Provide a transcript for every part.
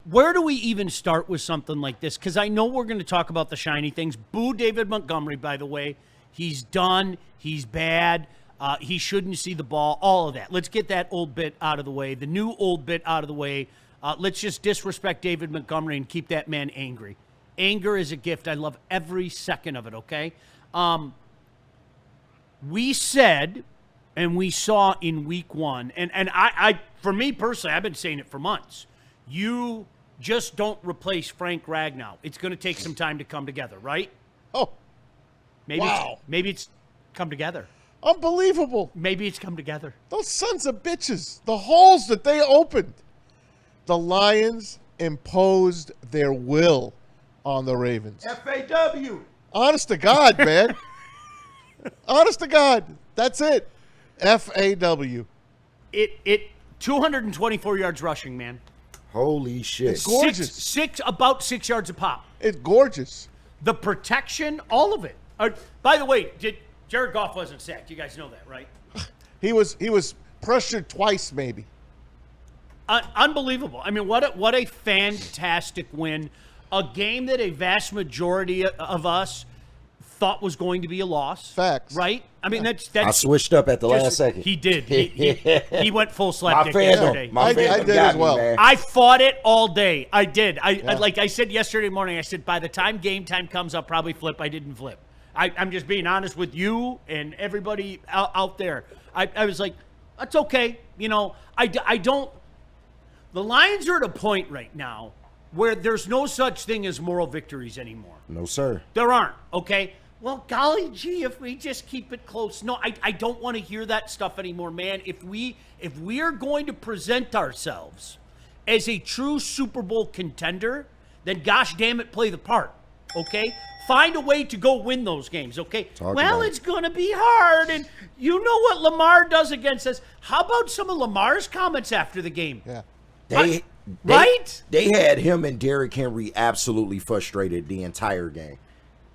where do we even start with something like this? Because I know we're going to talk about the shiny things. Boo David Montgomery, by the way. He's done. He's bad. He shouldn't see the ball. All of that. Let's get that old bit out of the way. The new old bit out of the way. Let's just disrespect David Montgomery and keep that man angry. Anger is a gift. I love every second of it, okay? We said, and we saw in week 1, and I, for me personally, I've been saying it for months. You just don't replace Frank Ragnow. It's going to take some time to come together, right? Oh, maybe wow. Maybe it's come together. Unbelievable. Maybe it's come together. Those sons of bitches, the holes that they opened. The Lions imposed their will on the Ravens. FAW. Honest to God, man. Honest to God. That's it. FAW. It 224 yards rushing, man. Holy shit. It's gorgeous. About 6 yards a pop. It's gorgeous. The protection, all of it. By the way, Jared Goff wasn't sacked. You guys know that, right? He was pressured twice, maybe. Unbelievable. I mean, what a fantastic win. A game that a vast majority of us thought was going to be a loss. Facts. Right? I mean, that's I switched up at the last second. He did. He went full slapdick yesterday. I did as well. Man. I fought it all day. I did. Like I said yesterday morning, I said, by the time game time comes, I'll probably flip. I didn't flip. I'm just being honest with you and everybody out there. I was like, that's okay. You know, I don't. The Lions are at a point right now where there's no such thing as moral victories anymore. No, sir. There aren't, okay? Well, golly gee, if we just keep it close. No, I don't want to hear that stuff anymore, man. If we are going to present ourselves as a true Super Bowl contender, then gosh damn it, play the part, okay? Find a way to go win those games, okay? It's going to be hard, and you know what Lamar does against us. How about some of Lamar's comments after the game? Yeah. They had him and Derrick Henry absolutely frustrated the entire game.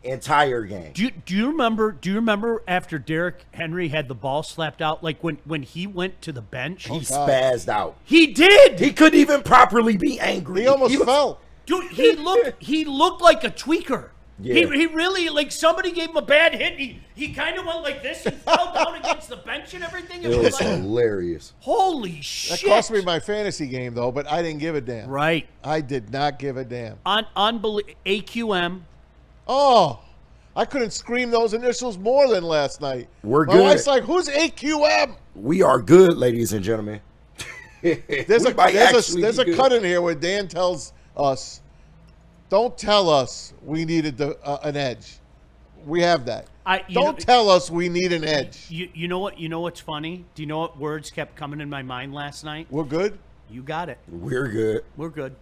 Do you remember after Derrick Henry had the ball slapped out, like when he went to the bench? He spazzed out. He did. He couldn't even properly be angry. He almost fell. Dude, he looked like a tweaker. Yeah. He really, like, somebody gave him a bad hit. He kind of went like this. He fell down against the bench and everything. It was like, hilarious. Holy shit. That cost me my fantasy game, though, but I didn't give a damn. Right. I did not give a damn. AQM. Oh, I couldn't scream those initials more than last night. We're My good. wife's like, who's AQM? We are good, ladies and gentlemen. There's a cut in here where Dan tells us, don't tell us we needed an edge. We have that. Don't tell us we need an edge. You know what? You know what's funny? Do you know what words kept coming in my mind last night? We're good? You got it. We're good. We're good.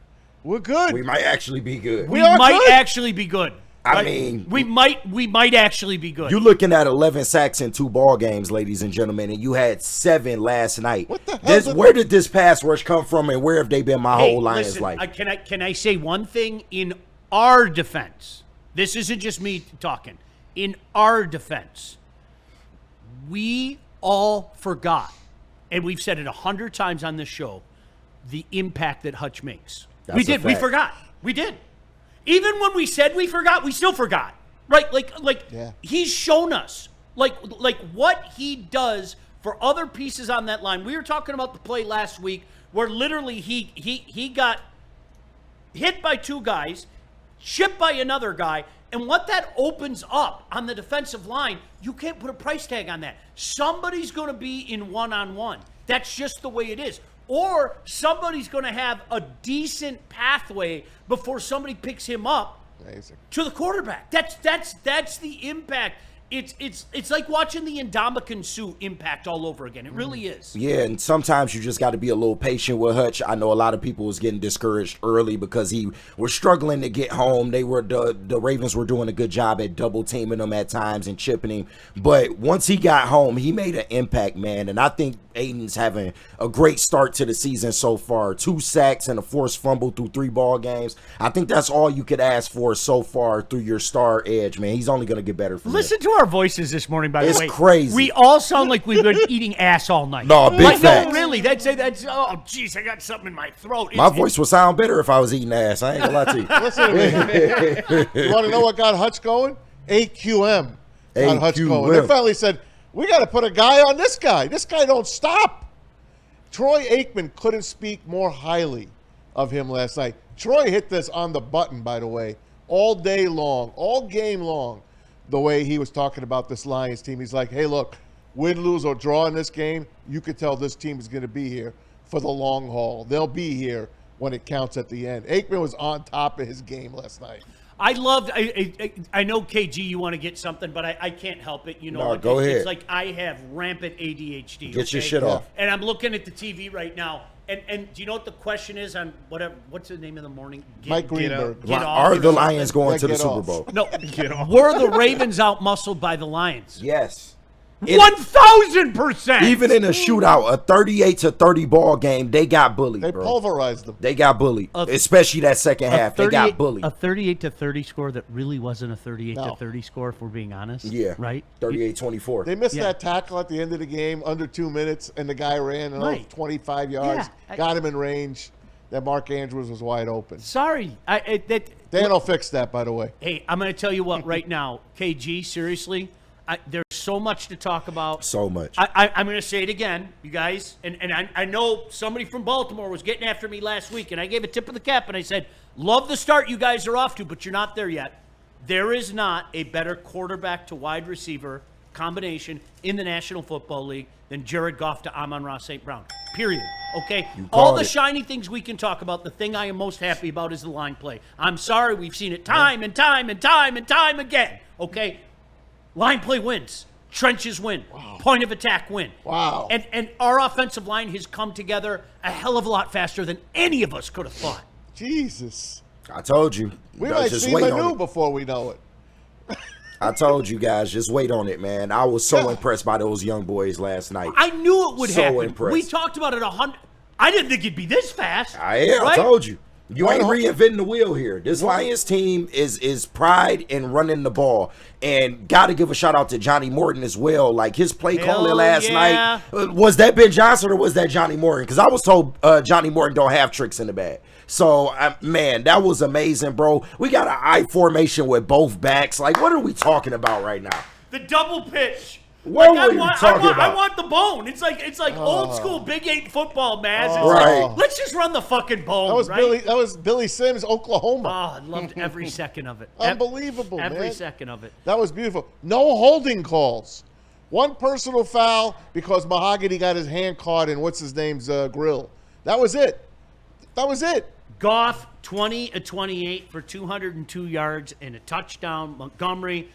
We're good. We might actually be good. We might actually be good. I mean, we might actually be good. You're looking at 11 sacks in 2 ball games, ladies and gentlemen, and you had 7 last night. What the hell? Where did this pass rush come from, and where have they been my whole Lions life? Can I say one thing in our defense? This isn't just me talking. In our defense, we all forgot, and we've said it 100 times on this show, the impact that Hutch makes. We did. We forgot. We did. Even when we said we forgot, we still forgot. Right? He's shown us like what he does for other pieces on that line. We were talking about the play last week where literally he got hit by 2 guys, chipped by another guy, and what that opens up on the defensive line, you can't put a price tag on that. Somebody's going to be in one-on-one. That's just the way it is. Or somebody's going to have a decent pathway before somebody picks him up to the quarterback. That's the impact. It's like watching the Ndamukong Suh impact all over again. It really is. Yeah, and sometimes you just got to be a little patient with Hutch. I know a lot of people was getting discouraged early because he was struggling to get home. The Ravens were doing a good job at double teaming him at times and chipping him. But once he got home, he made an impact, man. And I think Aiden's having a great start to the season so far. 2 sacks and a forced fumble through 3 ball games. I think that's all you could ask for so far through your star edge, man. He's only going to get better from Listen to our our voices this morning, by the way. It's crazy. We all sound like we've been eating ass all night. No, big facts. No, really. That's oh, jeez, I got something in my throat. My voice would sound better if I was eating ass. I ain't gonna lie to you. Listen to me. You want to know what got Hutch going? AQM got Hutch going. They finally said, we got to put a guy on this guy. This guy don't stop. Troy Aikman couldn't speak more highly of him last night. Troy hit this on the button, by the way, all day long, all game long, the way he was talking about this Lions team. He's like, hey, look, win, lose, or draw in this game, you could tell this team is going to be here for the long haul. They'll be here when it counts at the end. Aikman was on top of his game last night. I loved. I know, KG, you want to get something, but I can't help it. You know, go ahead. It's like I have rampant ADHD. Get your shit off. And I'm looking at the TV right now. And do you know what the question is on whatever? What's the name of the morning? Mike Greenberg. Are the Lions going to the Super Bowl? No. Were the Ravens out-muscled by the Lions? Yes. 1,000%. Even in a shootout, a 38-30 ball game, they got bullied. They pulverized them. They got bullied, especially that second half. They got bullied. A 38-30 score that really wasn't a 38-30 score, if we're being honest. Yeah, right. 38-24. They missed that tackle at the end of the game, under 2 minutes, and the guy ran 25 yards, got him in range. That Mark Andrews was wide open. Sorry, Dan will fix that, by the way. Hey, I'm going to tell you what right now, KG. Seriously. There's so much to talk about. So much. I'm going to say it again, you guys. And I know somebody from Baltimore was getting after me last week, and I gave a tip of the cap, and I said, love the start you guys are off to, but you're not there yet. There is not a better quarterback to wide receiver combination in the National Football League than Jared Goff to Amon-Ra St. Brown. Period. Okay? All the shiny things we can talk about, the thing I am most happy about is the line play. I'm sorry, we've seen it time and time and time and time again. Okay? Line play wins. Trenches win. Wow. Point of attack win. Wow. And our offensive line has come together a hell of a lot faster than any of us could have thought. Jesus. I told you. We might see Manu before we know it. I told you guys, just wait on it, man. I was so impressed by those young boys last night. I knew it would happen. Impressed. We talked about it 100. I didn't think it'd be this fast. I told you. You ain't reinventing the wheel here. This Lions team is pride in running the ball. And got to give a shout out to Johnny Morton as well. Like his play calling last night. Was that Ben Johnson or was that Johnny Morton? Because I was told Johnny Morton don't have tricks in the bag. So, man, that was amazing, bro. We got an I formation with both backs. Like, what are we talking about right now? The double pitch. What are you talking about? I want the bone. It's like old school Big 8 football, Maz. It's like, let's just run the fucking bone. That was Billy Sims, Oklahoma. Oh, I loved every second of it. Unbelievable, man. Every second of it. That was beautiful. No holding calls. One personal foul because Mahogany got his hand caught in what's his name's grill. That was it. Goff 20-28 for 202 yards and a touchdown. Montgomery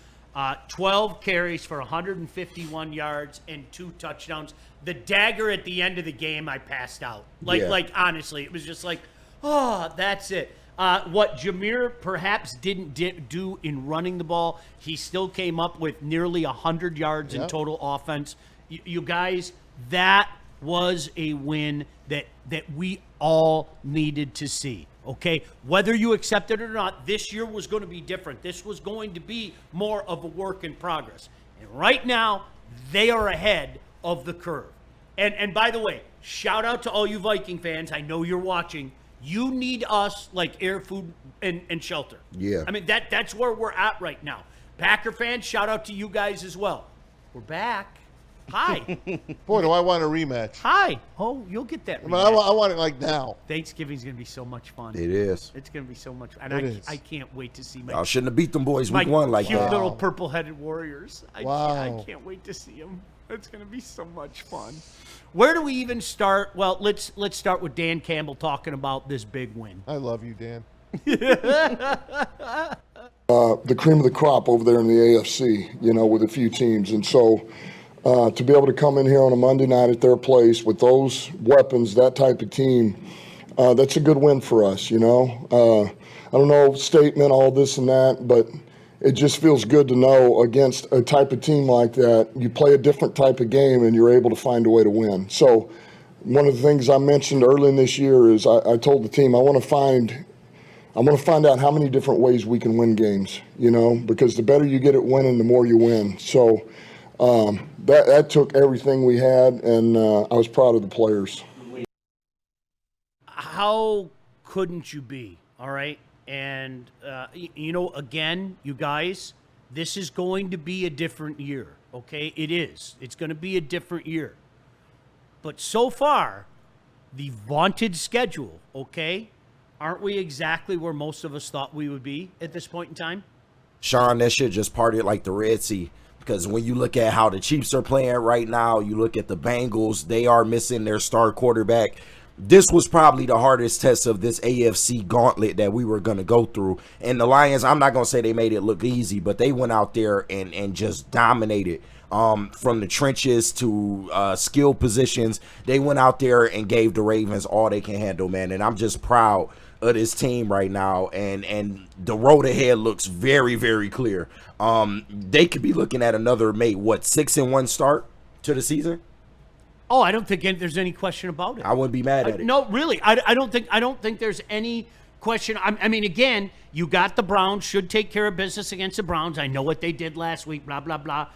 12 carries for 151 yards and 2 touchdowns. The dagger at the end of the game, I passed out. Like honestly, it was just like, oh, that's it. What Jameer perhaps didn't do in running the ball, he still came up with nearly 100 yards in total offense. You guys, that was a win that we all needed to see. Okay, whether you accept it or not, this year was going to be different. This was going to be more of a work in progress. And right now, they are ahead of the curve. And by the way, shout out to all you Viking fans. I know you're watching. You need us like air, food, and shelter. Yeah. I mean, that's where we're at right now. Packer fans, shout out to you guys as well. We're back. Hi. Boy, do I want a rematch. Hi. Oh, you'll get that rematch. I want it like now. Thanksgiving's going to be so much fun. It is. It's going to be so much fun. And I can't wait to see I shouldn't have beat them boys week one like cute that. Little purple-headed Warriors. I can't wait to see them. It's going to be so much fun. Where do we even start? Well, let's start with Dan Campbell talking about this big win. I love you, Dan. The cream of the crop over there in the AFC, with a few teams. And so to be able to come in here on a Monday night at their place with those weapons, that type of team, that's a good win for us, I don't know, statement, all this and that, but it just feels good to know against a type of team like that, you play a different type of game and you're able to find a way to win. So one of the things I mentioned early in this year is I told the team I want to find I want to find out how many different ways we can win games, because the better you get at winning, the more you win. So that took everything we had, and I was proud of the players. How couldn't you be, all right? And, again, you guys, this is going to be a different year, okay? It is. It's going to be a different year. But so far, the vaunted schedule, okay, aren't we exactly where most of us thought we would be at this point in time? Sean, that shit just parted like the Red Sea. Because when you look at how the Chiefs are playing right now, you look at the Bengals, they are missing their star quarterback. This was probably the hardest test of this AFC gauntlet that we were going to go through. And the Lions, I'm not going to say they made it look easy, but they went out there and just dominated. From the trenches to skill positions, they went out there and gave the Ravens all they can handle, man. And I'm just proud of this team right now. And the road ahead looks very, very clear. They could be looking at another, 6-1 start to the season. Oh, I don't think there's any question about it. I wouldn't be mad at it. No, really, I don't think there's any question. I mean, again, you got the Browns, should take care of business against the Browns. I know what they did last week. Blah blah blah.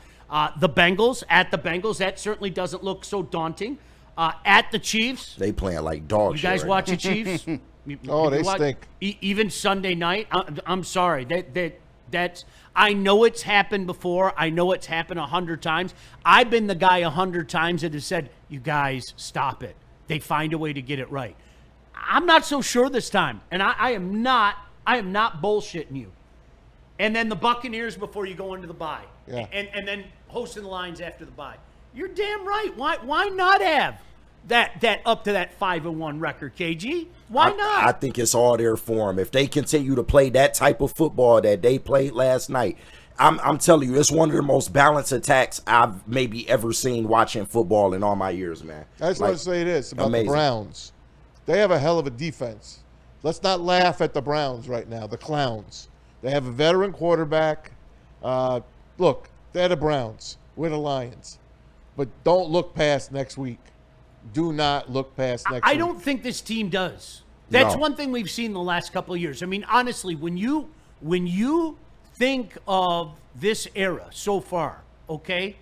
The Bengals, that certainly doesn't look so daunting. At the Chiefs, they playing like dogs. You guys watch the Chiefs? They stink. Even Sunday night. I'm sorry. That's. I know it's happened before. I know it's happened 100 times. I've been the guy 100 times that has said, "You guys, stop it." They find a way to get it right. I'm not so sure this time, and I am not bullshitting you. And then the Buccaneers before you go into the bye, and then hosting the Lions after the bye. You're damn right. Why not have that up to that 5-1 record, KG? Why not? I think it's all there for them. If they continue to play that type of football that they played last night, I'm telling you, it's one of the most balanced attacks I've maybe ever seen watching football in all my years, man. I just want to say this about the Browns. They have a hell of a defense. Let's not laugh at the Browns right now, the clowns. They have a veteran quarterback. Look, they're the Browns. We're the Lions. But don't look past next week. Do not look past next week. I don't think this team does. That's one thing we've seen the last couple of years. I mean, honestly, when you think of this era so far, okay,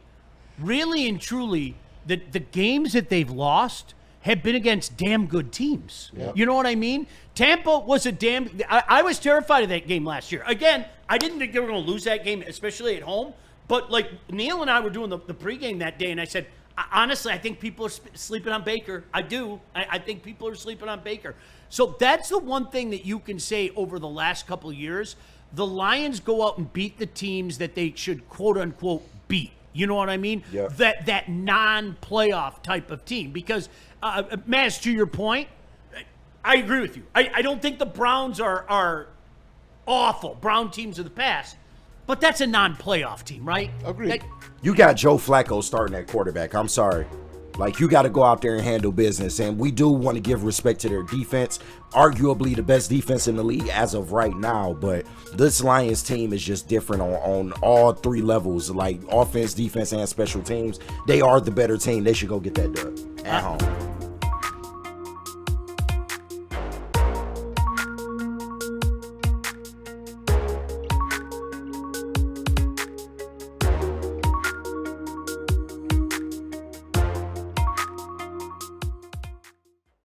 really and truly, the games that they've lost have been against damn good teams. Yep. You know what I mean? Tampa was I was terrified of that game last year. Again, I didn't think they were going to lose that game, especially at home. But, like, Neil and I were doing the pregame that day, and I said, honestly, I think people are sleeping on Baker. I do. I think people are sleeping on Baker. So that's the one thing that you can say over the last couple of years. The Lions go out and beat the teams that they should, quote-unquote, beat. You know what I mean? Yep. That non-playoff type of team. Because, Maz, to your point, I agree with you. I don't think the Browns are awful. Brown teams of the past. But that's a non-playoff team, right? Agreed. You got Joe Flacco starting at quarterback. I'm sorry. Like, you got to go out there and handle business. And we do want to give respect to their defense. Arguably the best defense in the league as of right now. But this Lions team is just different on all three levels. Like, offense, defense, and special teams. They are the better team. They should go get that done at home.